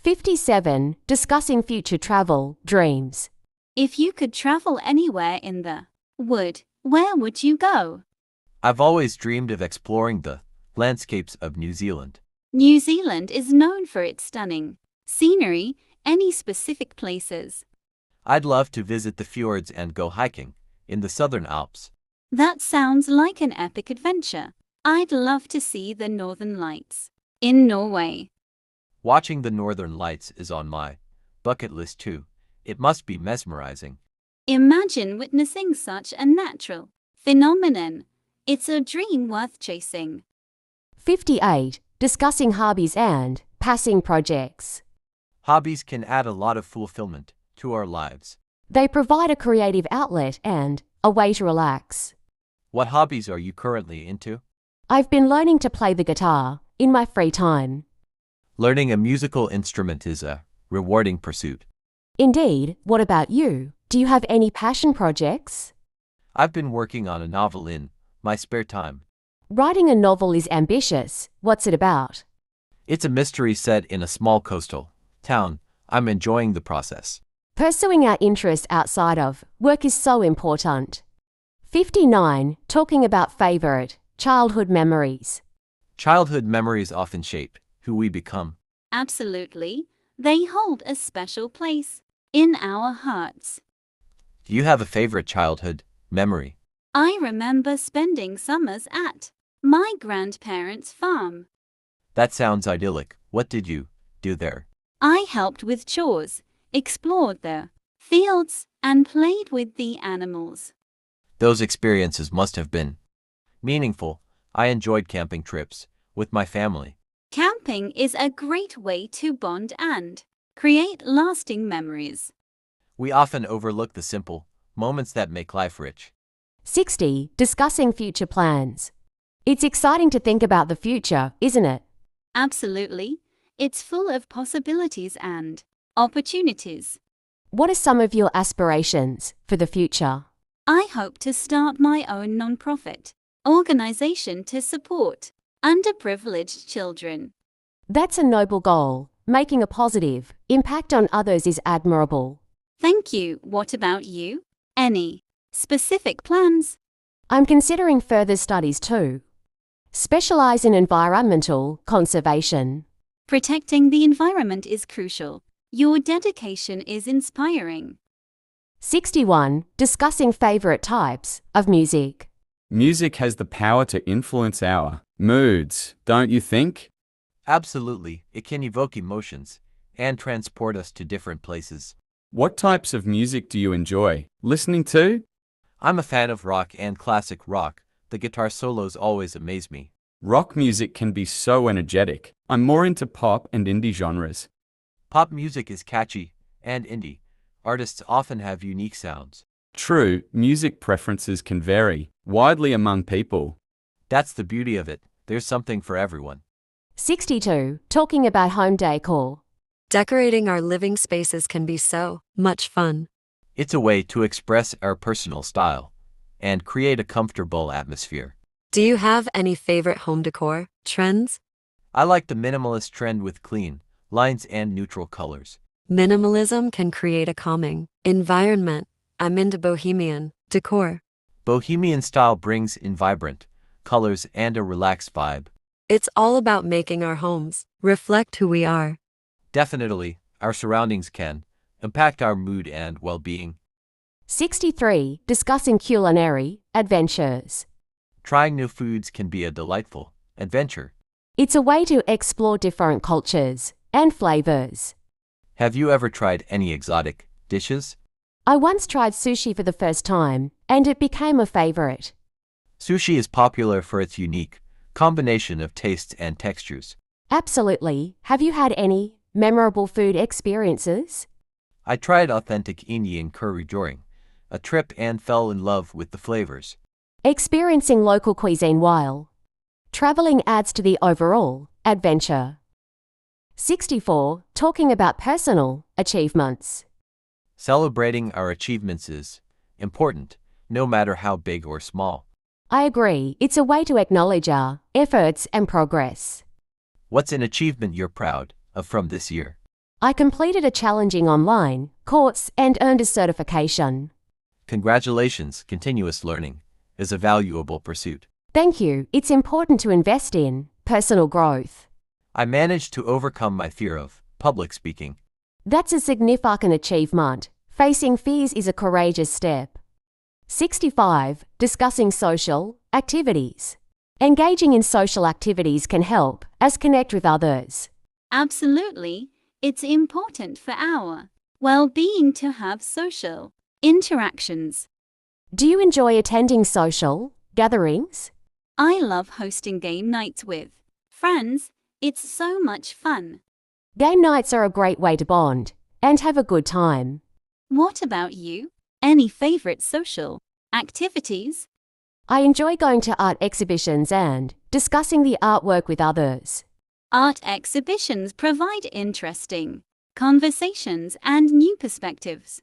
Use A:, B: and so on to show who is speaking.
A: 57. Discussing future travel, dreams.
B: If you could travel anywhere in the world, where would you go?
C: I've always dreamed of exploring the landscapes of New Zealand.
B: New Zealand is known for its stunning scenery. Any specific places?
C: I'd love to visit the fjords and go hiking in the Southern Alps.
B: That sounds like an epic adventure. I'd love to see the Northern Lights in Norway.
C: Watching the Northern Lights is on my bucket list too. It must be mesmerizing.
B: Imagine witnessing such a natural phenomenon. It's a dream worth chasing.
A: 58. Discussing hobbies and passing projects.
C: Hobbies can add a lot of fulfillment to our lives.
A: They provide a creative outlet and a way to relax.
C: What hobbies are you currently into?
A: I've been learning to play the guitar in my free time.
C: Learning a musical instrument is a rewarding pursuit.
A: Indeed, what about you? Do you have any passion projects?
C: I've been working on a novel in my spare time.
A: Writing a novel is ambitious. What's it about?
C: It's a mystery set in a small coastal town. I'm enjoying the process.
A: Pursuing our interests outside of work is so important. 59. Talking about favorite childhood memories.
C: Childhood memories often shape who we become.
B: Absolutely. They hold a special place in our hearts.
C: Do you have a favorite childhood memory?
B: I remember spending summers at my grandparents' farm.
C: That sounds idyllic. What did you do there?
B: I helped with chores, explored the fields, and played with the animals.
C: Those experiences must have been meaningful. I enjoyed camping trips with my family.
B: Camping is a great way to bond and create lasting memories.
C: We often overlook the simple moments that make life rich.
A: 60. Discussing future plans. It's exciting to think about the future, isn't it?
B: Absolutely. It's full of possibilities and opportunities.
A: What are some of your aspirations for the future?
B: I hope to start my own nonprofit organization to support underprivileged children.
A: That's a noble goal. Making a positive impact on others is admirable.
B: Thank you. What about you? Any specific plans?
A: I'm considering further studies too. Specialize in environmental conservation.
B: Protecting the environment is crucial. Your dedication is inspiring.
A: 61. Discussing favorite types of music.
D: Music has the power to influence our moods, don't you think?
C: Absolutely, it can evoke emotions and transport us to different places.
D: What types of music do you enjoy listening to?
C: I'm a fan of rock and classic rock. The guitar solos always amaze me.
D: Rock music can be so energetic. I'm more into pop and indie genres.
C: Pop music is catchy and indie. Artists often have unique sounds.
D: True, music preferences can vary widely among people.
C: That's the beauty of it. There's something for everyone.
A: 62. Talking about home decor.
E: Decorating our living spaces can be so much fun.
C: It's a way to express our personal style and create a comfortable atmosphere.
E: Do you have any favorite home decor trends?
C: I like the minimalist trend with clean lines and neutral colors.
E: Minimalism can create a calming environment. I'm into bohemian decor.
C: Bohemian style brings in vibrant colors and a relaxed vibe.
E: It's all about making our homes reflect who we are.
C: Definitely, our surroundings can impact our mood and well-being.
A: 63. Discussing culinary adventures.
C: Trying new foods can be a delightful adventure.
A: It's a way to explore different cultures and flavors.
C: Have you ever tried any exotic dishes?
A: I once tried sushi for the first time, and it became a favorite.
C: Sushi is popular for its unique combination of tastes and textures.
A: Absolutely. Have you had any memorable food experiences?
C: I tried authentic Indian curry during a trip and fell in love with the flavors.
A: Experiencing local cuisine while traveling adds to the overall adventure. 64. Talking about personal achievements.
C: Celebrating our achievements is important, no matter how big or small.
A: I agree. It's a way to acknowledge our efforts and progress.
C: What's an achievement you're proud of from this year?
A: I completed a challenging online course and earned a certification.
C: Congratulations, continuous learning is a valuable pursuit.
A: Thank you. It's important to invest in personal growth.
C: I managed to overcome my fear of public speaking.
A: That's a significant achievement. Facing fears is a courageous step. 65. Discussing social activities. Engaging in social activities can help us connect with others.
B: Absolutely, it's important for our well-being to have social interactions.
A: Do you enjoy attending social gatherings?
B: I love hosting game nights with friends. It's so much fun.
A: Game nights are a great way to bond and have a good time.
B: What about you? Any favorite social activities?
A: I enjoy going to art exhibitions and discussing the artwork with others.
B: Art exhibitions provide interesting conversations and new perspectives.